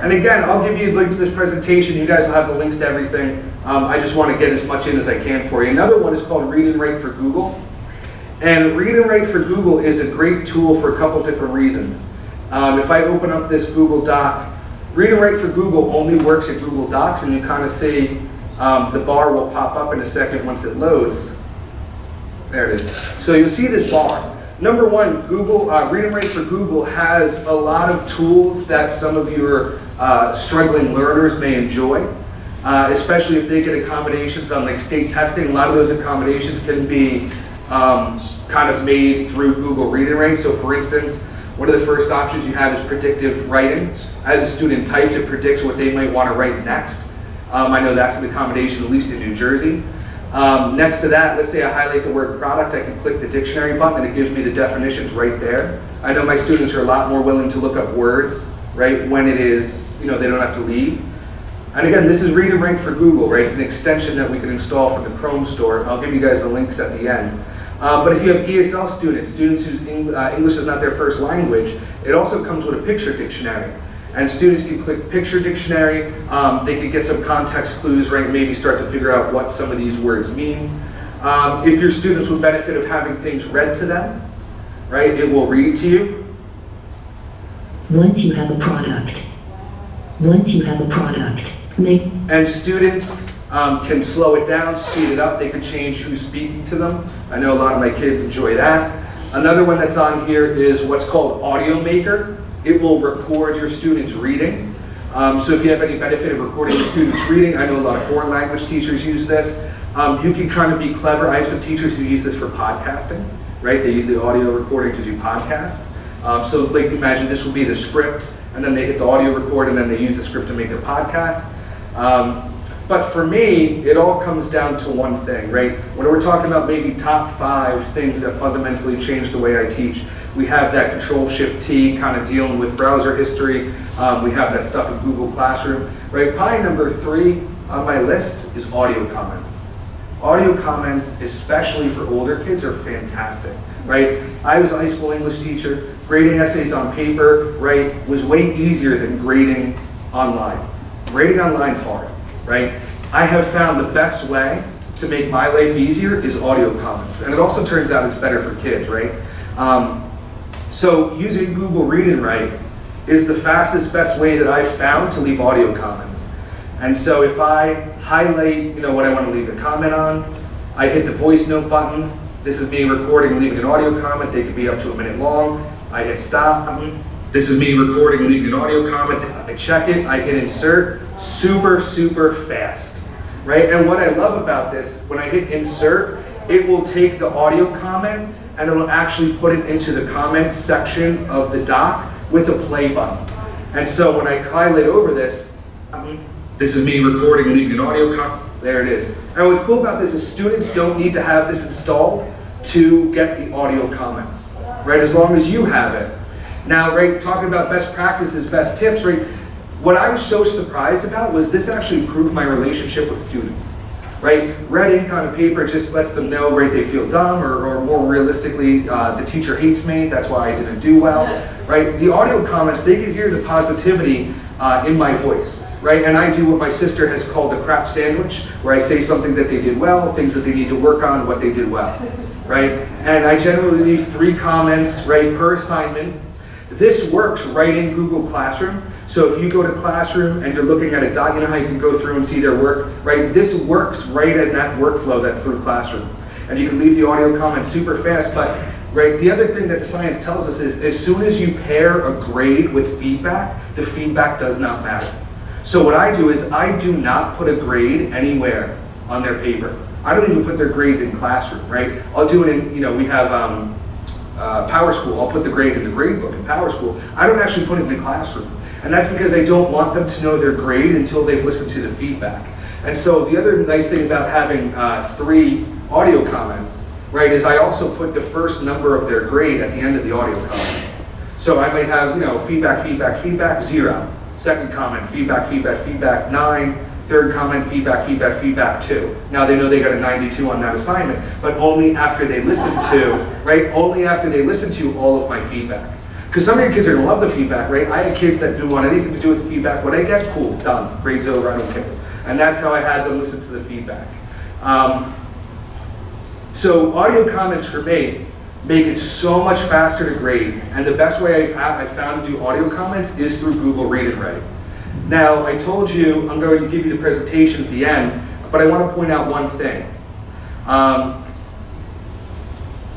And again, I'll give you a link to this presentation. You guys will have the links to everything. I just want to get as much in as I can for you. Another one is called Read and Write for Google. And Read and Write for Google is a great tool for a couple different reasons. If I open up this Google Doc, Read and Write for Google only works at Google Docs, and you kind of see the bar will pop up in a second once it loads. There it is. So you'll see this bar. Number one, Google Read and Write for Google has a lot of tools that some of your struggling learners may enjoy, especially if they get accommodations on like state testing. A lot of those accommodations can be kind of made through Google Read and Write. So for instance, one of the first options you have is predictive writing. As a student types, it predicts what they might want to write next. I know that's an accommodation, at least in New Jersey. Next to that, let's say I highlight the word product, I can click the dictionary button and it gives me the definitions right there. I know my students are a lot more willing to look up words, right, when it is, they don't have to leave. And again, this is Read and Write for Google, right? It's an extension that we can install from the Chrome store. I'll give you guys the links at the end. But if you have ESL students whose English is not their first language, it also comes with a picture dictionary. And students can click picture dictionary, they can get some context clues, right? Maybe start to figure out what some of these words mean. If your students would benefit of having things read to them, right? It will read to you. Once you have a product. Once you have a product. And students can slow it down, speed it up. They can change who's speaking to them. I know a lot of my kids enjoy that. Another one that's on here is what's called Audio Maker. It will record your students reading. So if you have any benefit of recording your students reading, I know a lot of foreign language teachers use this. You can kind of be clever. I have some teachers who use this for podcasting, right? They use the audio recording to do podcasts. So like imagine this will be the script, and then they hit the audio record, and then they use the script to make their podcast. But for me, it all comes down to one thing, right? When we're talking about maybe top 5 things that fundamentally change the way I teach, we have that Control-Shift-T kind of dealing with browser history. We have that stuff in Google Classroom, right? Probably number 3 on my list is audio comments. Audio comments, especially for older kids, are fantastic, right? I was a high school English teacher. Grading essays on paper, right, was way easier than grading online. Grading online is hard, right? I have found the best way to make my life easier is audio comments. And it also turns out it's better for kids, right? So using Google Read and Write is the fastest, best way that I've found to leave audio comments. And so if I highlight, what I want to leave the comment on, I hit the voice note button. This is me recording and leaving an audio comment. They could be up to a minute long. I hit stop. This is me recording and leaving an audio comment. I check it, I hit insert. Super, super fast, right? And what I love about this, when I hit insert, it will take the audio comment and it will actually put it into the comment section of the doc with a play button. And so when I highlight over this, this is me recording and leaving an audio comment. There it is. And what's cool about this is students don't need to have this installed to get the audio comments, right? As long as you have it. Now, right, talking about best practices, best tips, right? What I was so surprised about was this actually improved my relationship with students, right? Red ink on a paper just lets them know, right, they feel dumb, or more realistically, the teacher hates me, that's why I didn't do well, right? The audio comments, they can hear the positivity in my voice, right? And I do what my sister has called the crap sandwich, where I say something that they did well, things that they need to work on, what they did well, right? And I generally leave 3 comments, right, per assignment. This works right in Google Classroom. So if you go to Classroom and you're looking at a doc, you know how you can go through and see their work, right? This works right in that workflow that's through Classroom. And you can leave the audio comments super fast, but right, the other thing that the science tells us is as soon as you pair a grade with feedback, the feedback does not matter. So what I do is I do not put a grade anywhere on their paper. I don't even put their grades in Classroom, right? I'll do it in, we have Power School. I'll put the grade in the grade book in Power School. I don't actually put it in the classroom. And that's because I don't want them to know their grade until they've listened to the feedback. And so the other nice thing about having 3 audio comments, right, is I also put the first number of their grade at the end of the audio comment. So I might have, feedback, feedback, feedback, 0. Second comment, feedback, feedback, feedback, 9. Third comment, feedback, feedback, feedback, 2. Now they know they got a 92 on that assignment, but only after they listen to, right? Only after they listen to all of my feedback. Because some of your kids are gonna love the feedback, right? I had kids that didn't want anything to do with the feedback. What I get, cool, done, grade's over, I don't care. And that's how I had them listen to the feedback. So audio comments for me make it so much faster to grade, and the best way I've found to do audio comments is through Google Read and Write. Now, I told you I'm going to give you the presentation at the end, but I want to point out one thing.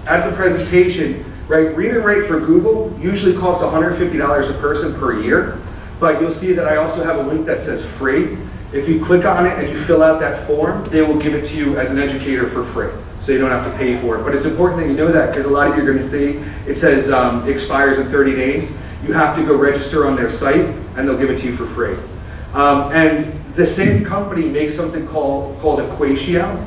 At the presentation, right, Read and Write for Google usually costs $150 a person per year, but you'll see that I also have a link that says free. If you click on it and you fill out that form, they will give it to you as an educator for free, so you don't have to pay for it. But it's important that you know that, because a lot of you are going to see it says expires in 30 days. You have to go register on their site, and they'll give it to you for free. And the same company makes something called Equatio.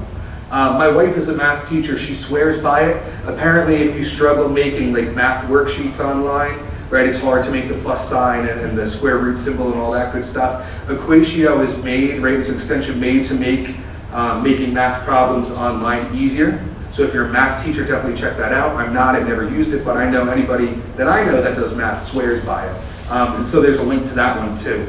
My wife is a math teacher. She swears by it. Apparently, if you struggle making like math worksheets online, right, it's hard to make the plus sign and the square root symbol and all that good stuff. Equatio is made, right, it's an extension made to make making math problems online easier. So if you're a math teacher, definitely check that out. I'm not, I've never used it, but I know anybody that I know that does math swears by it. And so there's a link to that one too.